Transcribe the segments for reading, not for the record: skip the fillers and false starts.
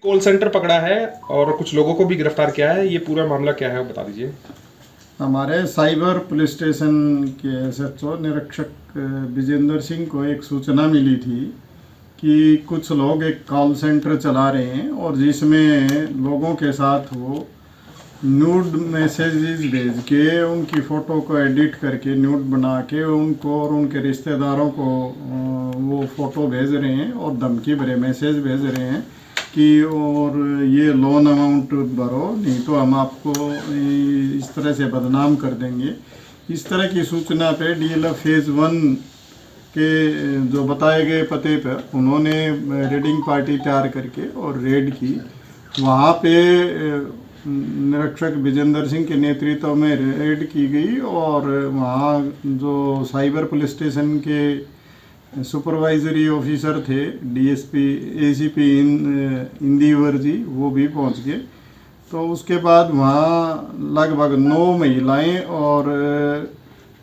Call centre पकड़ा है और कुछ लोगों को भी गिरफ्तार किया है, ये पूरा मामला क्या है बता दीजिए। हमारे साइबर पुलिस स्टेशन के एसएचओ निरीक्षक विजेंद्र सिंह को एक सूचना मिली थी कि कुछ लोग एक कॉल सेंटर चला रहे हैं और जिसमें लोगों के साथ वो न्यूड मैसेजेस भेज के उनकी फ़ोटो को एडिट करके न्यूड बना के उनको और उनके रिश्तेदारों को वो फ़ोटो भेज रहे हैं और धमकी भरे मैसेज भेज रहे हैं कि और ये लोन अमाउंट भरो नहीं तो हम आपको इस तरह से बदनाम कर देंगे। इस तरह की सूचना पे डीएलएफ फेज़ 1 के जो बताए गए पते पर उन्होंने रेडिंग पार्टी तैयार करके और रेड की। वहाँ पे निरीक्षक विजेंद्र सिंह के नेतृत्व में रेड की गई और वहाँ जो साइबर पुलिस स्टेशन के सुपरवाइजरी ऑफिसर थे डीएसपी एसीपी इंदिवर जी, वो भी पहुँच गए। तो उसके बाद वहाँ लगभग 9 महिलाएं और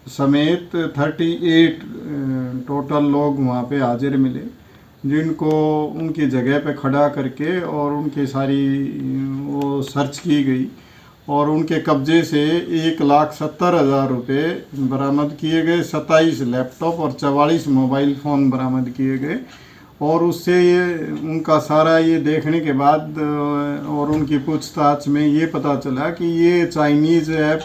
समेत 38 टोटल लोग वहाँ पे हाजिर मिले, जिनको उनकी जगह पे खड़ा करके और उनकी सारी वो सर्च की गई और उनके कब्जे से 1,70,000 रुपये बरामद किए गए, 27 लैपटॉप और 44 मोबाइल फ़ोन बरामद किए गए। और उससे ये उनका सारा ये देखने के बाद और उनकी पूछताछ में ये पता चला कि ये चाइनीज़ ऐप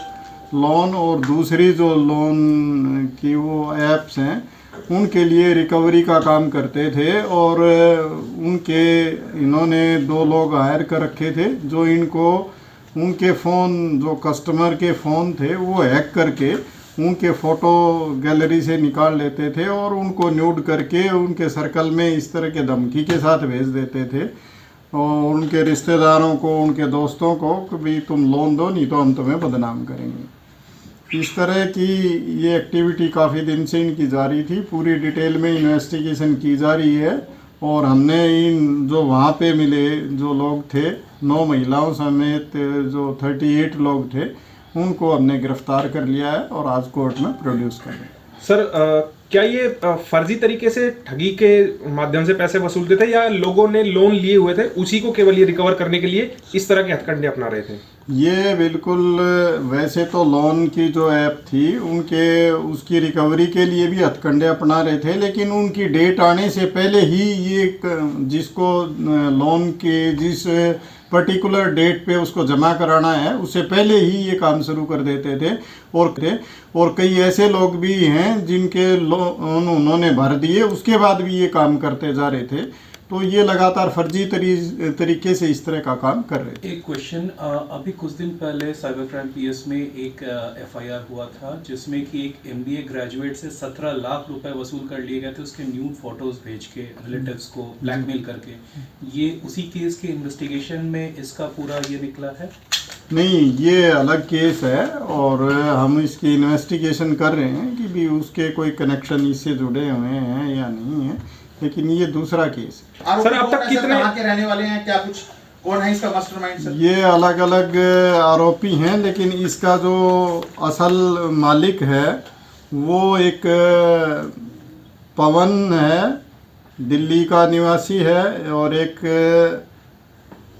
लोन और दूसरी जो लोन की वो ऐप्स हैं उनके लिए रिकवरी का काम करते थे और उनके इन्होंने 2 लोग हायर कर रखे थे जो इनको उनके फ़ोन जो कस्टमर के फ़ोन थे वो हैक करके उनके फ़ोटो गैलरी से निकाल लेते थे और उनको न्यूड करके उनके सर्कल में इस तरह के धमकी के साथ भेज देते थे और उनके रिश्तेदारों को उनके दोस्तों को कि भी तुम लोन दो नहीं तो हम तुम्हें बदनाम करेंगे। इस तरह की ये एक्टिविटी काफ़ी दिन से इनकी जारी थी। पूरी डिटेल में इन्वेस्टिगेशन की जा रही है और हमने इन जो वहाँ पे मिले जो लोग थे 9 महिलाओं समेत जो 38 लोग थे उनको हमने गिरफ्तार कर लिया है और आज कोर्ट में प्रोड्यूस कर रहे हैं। सर क्या ये फर्जी तरीके से ठगी के माध्यम से पैसे वसूलते थे या लोगों ने लोन लिए हुए थे उसी को केवल ये रिकवर करने के लिए इस तरह के हथकंडे अपना रहे थे? ये बिल्कुल वैसे तो लोन की जो ऐप थी उनके उसकी रिकवरी के लिए भी हथकंडे अपना रहे थे, लेकिन उनकी डेट आने से पहले ही ये जिसको लोन के जिस पर्टिकुलर डेट पे उसको जमा कराना है उससे पहले ही ये काम शुरू कर देते थे। और कई ऐसे लोग भी हैं जिनके लोन उन्होंने भर दिए उसके बाद भी ये काम करते जा रहे थे। तो ये लगातार फर्जी तरीके से इस तरह का काम कर रहे थे। एक क्वेश्चन, अभी कुछ दिन पहले साइबर क्राइम पीएस में एक एफआईआर हुआ था जिसमें कि एक एमबीए ग्रेजुएट से 17 लाख रुपए वसूल कर लिए गए थे उसके न्यूड फोटोज भेज के रिलेटिव्स को ब्लैकमेल करके। ये उसी केस के इन्वेस्टिगेशन में इसका पूरा ये निकला है? नहीं, ये अलग केस है और हम इसकी इन्वेस्टिगेशन कर रहे हैं कि भी उसके कोई कनेक्शन इससे जुड़े हुए हैं या नहीं है, लेकिन ये दूसरा केस है। सर अब तक कितने कहाँ के रहने वाले हैं, क्या कुछ कौन है इसका मास्टरमाइंड सर? ये अलग अलग आरोपी हैं, लेकिन इसका जो असल मालिक है वो एक पवन है, दिल्ली का निवासी है और एक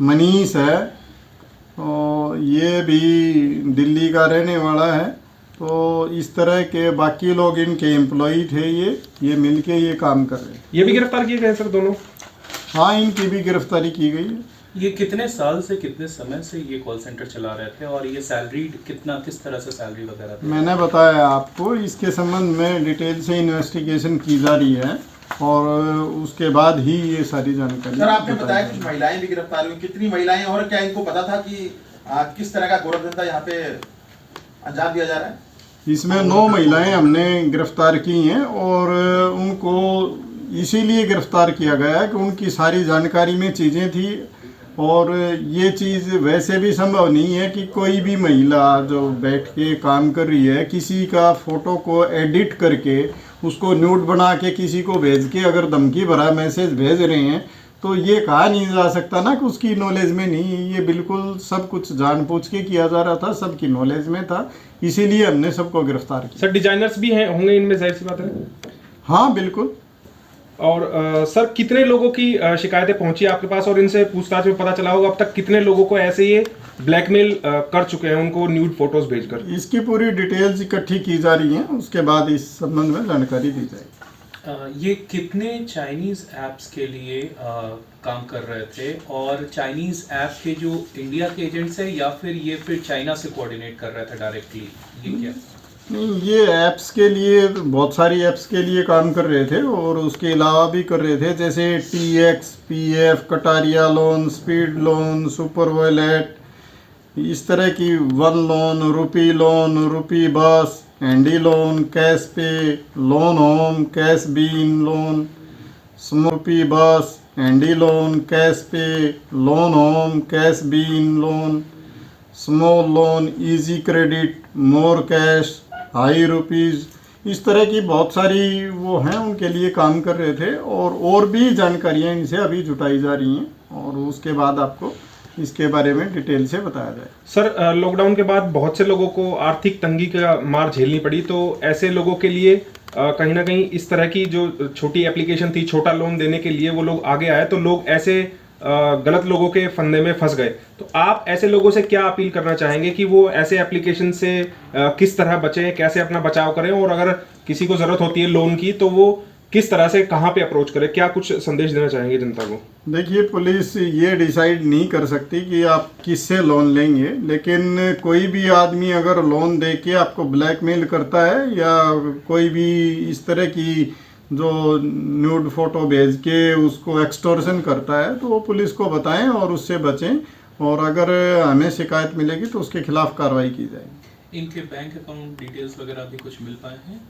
मनीष है और ये भी दिल्ली का रहने वाला है। तो इस तरह के बाकी लोग इनके एम्प्लॉई थे, ये मिलके ये काम कर रहे हैं। ये भी गिरफ्तार किए गए सर दोनों? हाँ, इनकी भी गिरफ्तारी की गई है। ये कितने साल से कितने समय से ये कॉल सेंटर चला रहे थे और ये सैलरी किस तरह से सैलरी वगैरह थी? मैंने बताया आपको, इसके संबंध में डिटेल से इन्वेस्टिगेशन की जा रही है और उसके बाद ही ये सारी जानकारी। सर आपने बताया कुछ महिलाएं भी गिरफ्तार हुई, कितनी महिलाएं और क्या इनको पता था कि किस तरह का गोरखधंधा यहाँ पे अंजाम दिया जा रहा है? इसमें 9 महिलाएं हमने गिरफ्तार की हैं और उनको इसीलिए गिरफ्तार किया गया है कि उनकी सारी जानकारी में चीज़ें थी और ये चीज़ वैसे भी संभव नहीं है कि कोई भी महिला जो बैठ के काम कर रही है किसी का फ़ोटो को एडिट करके उसको न्यूड बना के किसी को भेज के अगर धमकी भरा मैसेज भेज रहे हैं तो ये कहा नहीं जा सकता ना कि उसकी नॉलेज में नहीं। ये बिल्कुल सब कुछ जानबूझ के किया जा रहा था, सबकी नॉलेज में था, इसीलिए हमने सबको गिरफ्तार किया। सर डिजाइनर्स भी हैं होंगे इनमें, जाहिर सी बात है? हाँ बिल्कुल। और सर कितने लोगों की शिकायतें पहुंची आपके पास और इनसे पूछताछ में पता चला होगा अब तक कितने लोगों को ऐसे ये ब्लैकमेल कर चुके हैं उनको न्यूड फोटोज भेजकर? इसकी पूरी डिटेल्स इकट्ठी की जा रही हैं, उसके बाद इस संबंध में जानकारी दी जाएगी। ये कितने चाइनीज ऐप्स के लिए काम कर रहे थे और चाइनीज ऐप के जो इंडिया के एजेंट्स है या फिर ये फिर चाइना से कोऑर्डिनेट कर रहे थे डायरेक्टली, ये क्या? नहीं, ये ऐप्स के लिए बहुत सारी ऐप्स के लिए काम कर रहे थे और उसके अलावा भी कर रहे थे, जैसे TX, PF, Kataria loan, speed loan, super wallet, इस तरह की one loan, rupee bus, handy loan, cash pay, loan home, cash bean loan, स्मूपी bus, handy loan, cash pay, loan home, cash bean loan, small loan, easy credit, more cash, high rupees, इस तरह की बहुत सारी वो हैं, उनके लिए काम कर रहे थे और भी जानकारियाँ इनसे अभी जुटाई जा रही हैं और उसके बाद आपको इसके बारे में डिटेल से बताया जाए। सर लॉकडाउन के बाद बहुत से लोगों को आर्थिक तंगी का मार झेलनी पड़ी, तो ऐसे लोगों के लिए कहीं ना कहीं इस तरह की जो छोटी एप्लीकेशन थी, छोटा लोन देने के लिए वो लोग आगे आए, तो लोग ऐसे गलत लोगों के फंदे में फंस गए। तो आप ऐसे लोगों से क्या अपील करना चाहेंगे कि वो ऐसे एप्लीकेशन से किस तरह बचें, कैसे अपना बचाव करें, और अगर किसी को ज़रूरत होती है लोन की तो वो किस तरह से कहाँ पे अप्रोच करें? क्या कुछ संदेश देना चाहेंगे जनता को? देखिए, पुलिस ये डिसाइड नहीं कर सकती कि आप किससे लोन लेंगे, लेकिन कोई भी आदमी अगर लोन दे के आपको ब्लैकमेल करता है या कोई भी इस तरह की जो न्यूड फोटो भेज के उसको एक्सटॉर्शन करता है तो वो पुलिस को बताएं और उससे बचें, और अगर हमें शिकायत मिलेगी तो उसके खिलाफ कार्रवाई की जाएगी। इनके बैंक अकाउंट डिटेल्स वगैरह भी कुछ मिल पाए हैं?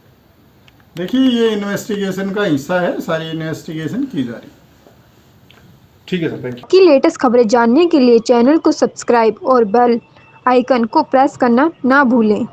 देखिए, ये इन्वेस्टिगेशन का हिस्सा है, सारी इन्वेस्टिगेशन की जा रही है। ठीक है सर, थैंक यू। की लेटेस्ट खबरें जानने के लिए चैनल को सब्सक्राइब और बेल आइकन को प्रेस करना ना भूलें।